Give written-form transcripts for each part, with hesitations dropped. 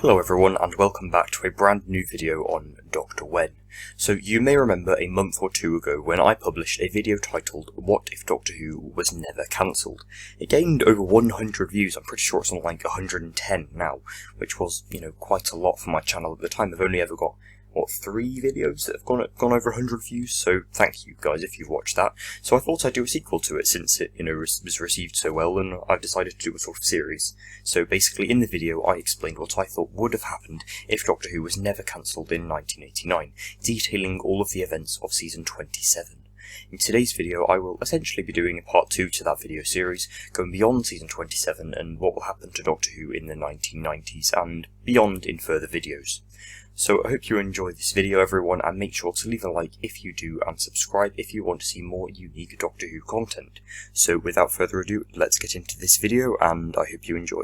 Hello everyone and welcome back to a brand new video on Dr. When. So you may remember a month or two ago when I published a video titled What If Doctor Who Was Never Cancelled? It gained over 100 views, I'm pretty sure it's on like 110 now, which was, quite a lot for my channel at the time. I've only ever got 3 videos that have gone over 100 views, so thank you guys if you've watched that. So I thought I'd do a sequel to it since it, was received so well, and I've decided to do a sort of series. So basically in the video I explained what I thought would have happened if Doctor Who was never cancelled in 1989, detailing all of the events of season 27. In today's video I will essentially be doing a part 2 to that video series, going beyond season 27 and what will happen to Doctor Who in the 1990s and beyond in further videos. So I hope you enjoy this video everyone, and make sure to leave a like if you do and subscribe if you want to see more unique Doctor Who content. So without further ado, let's get into this video and I hope you enjoy.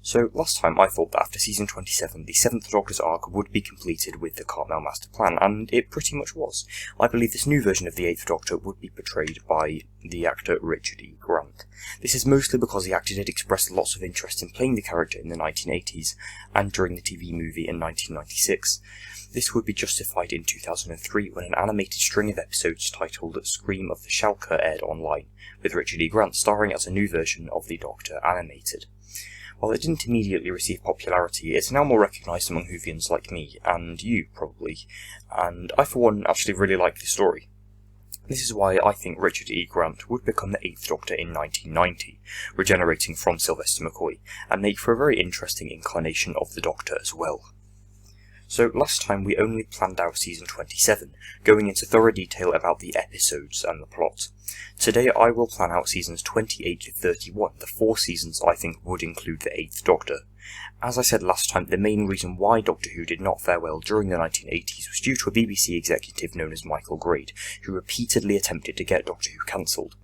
So last time I thought that after season 27 the 7th Doctor's arc would be completed with the Cartmel Master Plan, and it pretty much was. I believe this new version of the 8th Doctor would be portrayed by the actor Richard E. Grant. This is mostly because the actor did express lots of interest in playing the character in the 1980s and during the TV movie in 1996. This would be justified in 2003 when an animated string of episodes titled Scream of the Shalka aired online, with Richard E. Grant starring as a new version of the Doctor animated. While it didn't immediately receive popularity, it's now more recognised among Whovians like me, and you, probably, and I for one actually really like this story. This is why I think Richard E. Grant would become the 8th Doctor in 1990, regenerating from Sylvester McCoy, and make for a very interesting incarnation of the Doctor as well. So last time we only planned out season 27, going into thorough detail about the episodes and the plot. Today I will plan out seasons 28 to 31, the 4 seasons I think would include the 8th Doctor. As I said last time, the main reason why Doctor Who did not fare well during the 1980s was due to a BBC executive known as Michael Grade, who repeatedly attempted to get Doctor Who cancelled.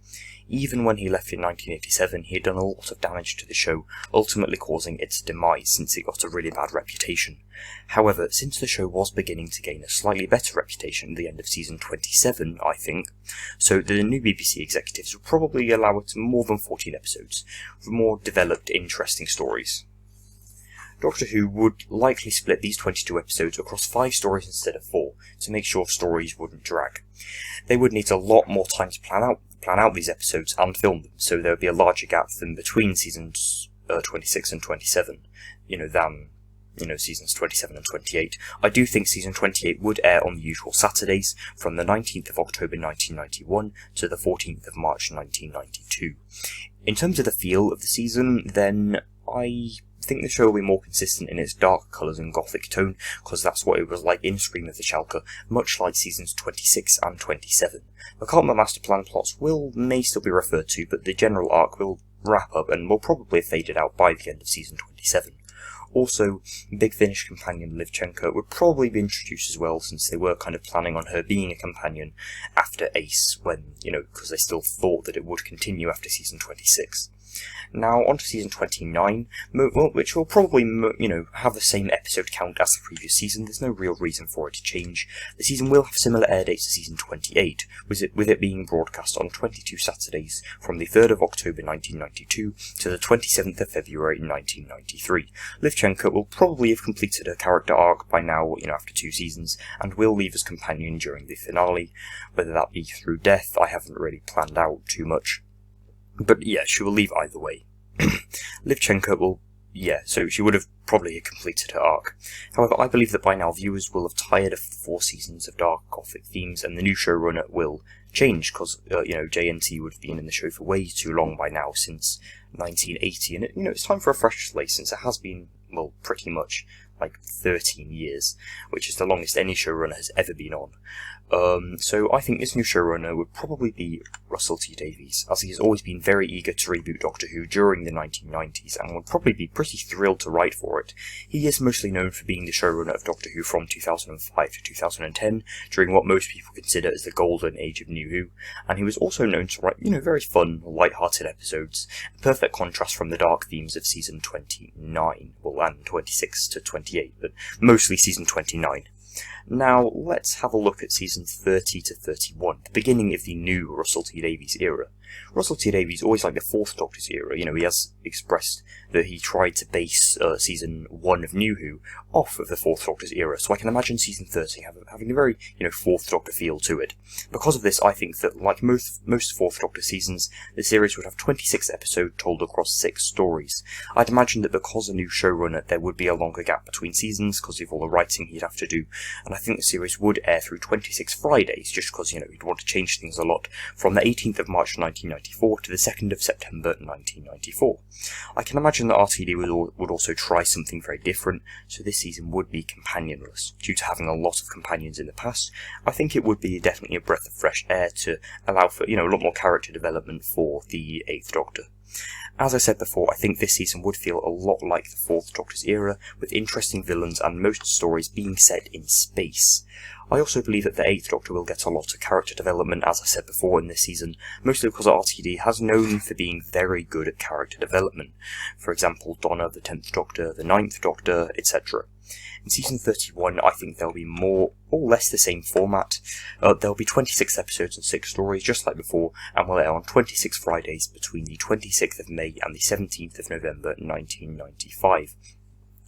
Even when he left in 1987, he had done a lot of damage to the show, ultimately causing its demise since it got a really bad reputation. However, since the show was beginning to gain a slightly better reputation at the end of season 27, I think, so the new BBC executives would probably allow it more than 14 episodes, with more developed, interesting stories. Doctor Who would likely split these 22 episodes across 5 stories instead of 4, to make sure stories wouldn't drag. They would need a lot more time to plan out these episodes and film them, so there would be a larger gap than between seasons 26 and 27, than seasons 27 and 28. I do think season 28 would air on the usual Saturdays, from the 19th of October 1991 to the 14th of March 1992. In terms of the feel of the season, then I think the show will be more consistent in its dark colours and gothic tone, because that's what it was like in Scream of the Shalka, much like seasons 26 and 27. The Cartmel Master Plan plots may still be referred to, but the general arc will wrap up and will probably have faded out by the end of season 27. Also, Big Finish companion Livchenko would probably be introduced as well, since they were kind of planning on her being a companion after Ace, when, because they still thought that it would continue after season 26. Now, on to season 29, which will probably, have the same episode count as the previous season. There's no real reason for it to change. The season will have similar air dates to season 28, with it being broadcast on 22 Saturdays from the 3rd of October 1992 to the 27th of February 1993. Livchenko will probably have completed her character arc by now, after 2 seasons, and will leave as companion during the finale. Whether that be through death, I haven't really planned out too much. But yeah, she will leave either way. Livchenko will, so she would have probably completed her arc. However, I believe that by now viewers will have tired of 4 seasons of dark gothic themes, and the new showrunner will change, because, JNT would have been in the show for way too long by now, since 1980, and it's time for a fresh slate, since it has been, pretty much, 13 years, which is the longest any showrunner has ever been on. So I think this new showrunner would probably be Russel T. Davies, as he has always been very eager to reboot Doctor Who during the 1990s, and would probably be pretty thrilled to write for it. He is mostly known for being the showrunner of Doctor Who from 2005 to 2010, during what most people consider as the golden age of New Who, and he was also known to write, very fun, light-hearted episodes, a perfect contrast from the dark themes of season 29, and 26 to 28, but mostly season 29. Now, let's have a look at season 30 to 31, the beginning of the new Russel T Davies era. Russel T Davies always liked the Fourth Doctor's era. You know, he has expressed that he tried to base season 1 of New Who off of the Fourth Doctor's era, so I can imagine season 30 having a very, Fourth Doctor feel to it. Because of this, I think that, like most Fourth Doctor seasons, the series would have 26 episodes told across 6 stories. I'd imagine that because a new showrunner, there would be a longer gap between seasons, because of all the writing he'd have to do, and I think the series would air through 26 Fridays, just because, he'd want to change things a lot, from the 18th of March 1994 to the 2nd of September 1994. I can imagine that RTD would also try something very different, so this season would be companionless. Due to having a lot of companions in the past, I think it would be definitely a breath of fresh air to allow for, a lot more character development for the 8th Doctor. As I said before, I think this season would feel a lot like the Fourth Doctor's era, with interesting villains and most stories being set in space. I also believe that the 8th Doctor will get a lot of character development, as I said before, in this season, mostly because RTD has known for being very good at character development. For example, Donna, the 10th Doctor, the 9th Doctor, etc. In season 31, I think there'll be more or less the same format. There'll be 26 episodes and 6 stories, just like before, and will air on 26 Fridays between the 26th of May and the 17th of November 1995.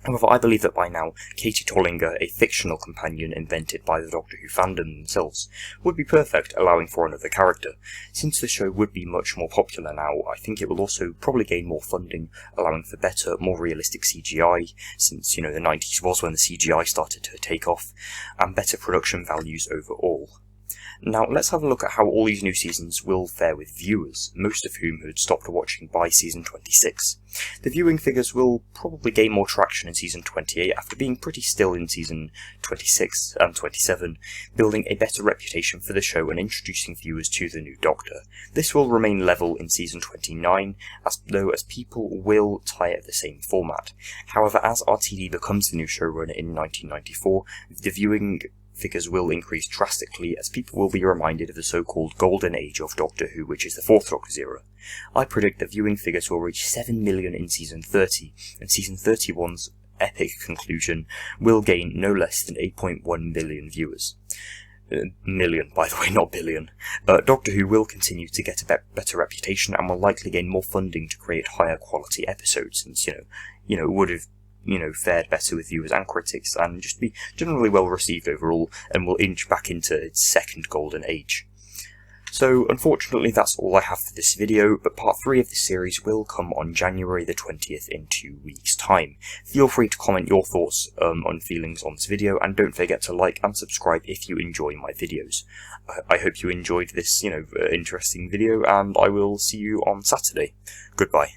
However, I believe that by now, Katie Tollinger, a fictional companion invented by the Doctor Who fandom themselves, would be perfect, allowing for another character. Since the show would be much more popular now, I think it will also probably gain more funding, allowing for better, more realistic CGI, since, the 90s was when the CGI started to take off, and better production values overall. Now, let's have a look at how all these new seasons will fare with viewers, most of whom had stopped watching by season 26. The viewing figures will probably gain more traction in season 28 after being pretty still in season 26 and 27, building a better reputation for the show and introducing viewers to the new Doctor. This will remain level in season 29, as people will tire of the same format. However, as RTD becomes the new showrunner in 1994, the viewing figures will increase drastically as people will be reminded of the so-called golden age of Doctor Who, which is the Fourth Doctor's era. I predict that viewing figures will reach 7 million in season 30, and season 31's epic conclusion will gain no less than 8.1 billion viewers. Million, by the way, not billion. Doctor Who will continue to get a better reputation and will likely gain more funding to create higher quality episodes, since, it would have fared better with viewers and critics, and just be generally well received overall, and will inch back into its second golden age. So, unfortunately, that's all I have for this video, but part 3 of this series will come on January the 20th in 2 weeks' time. Feel free to comment your thoughts on feelings on this video, and don't forget to like and subscribe if you enjoy my videos. I hope you enjoyed this, interesting video, and I will see you on Saturday. Goodbye.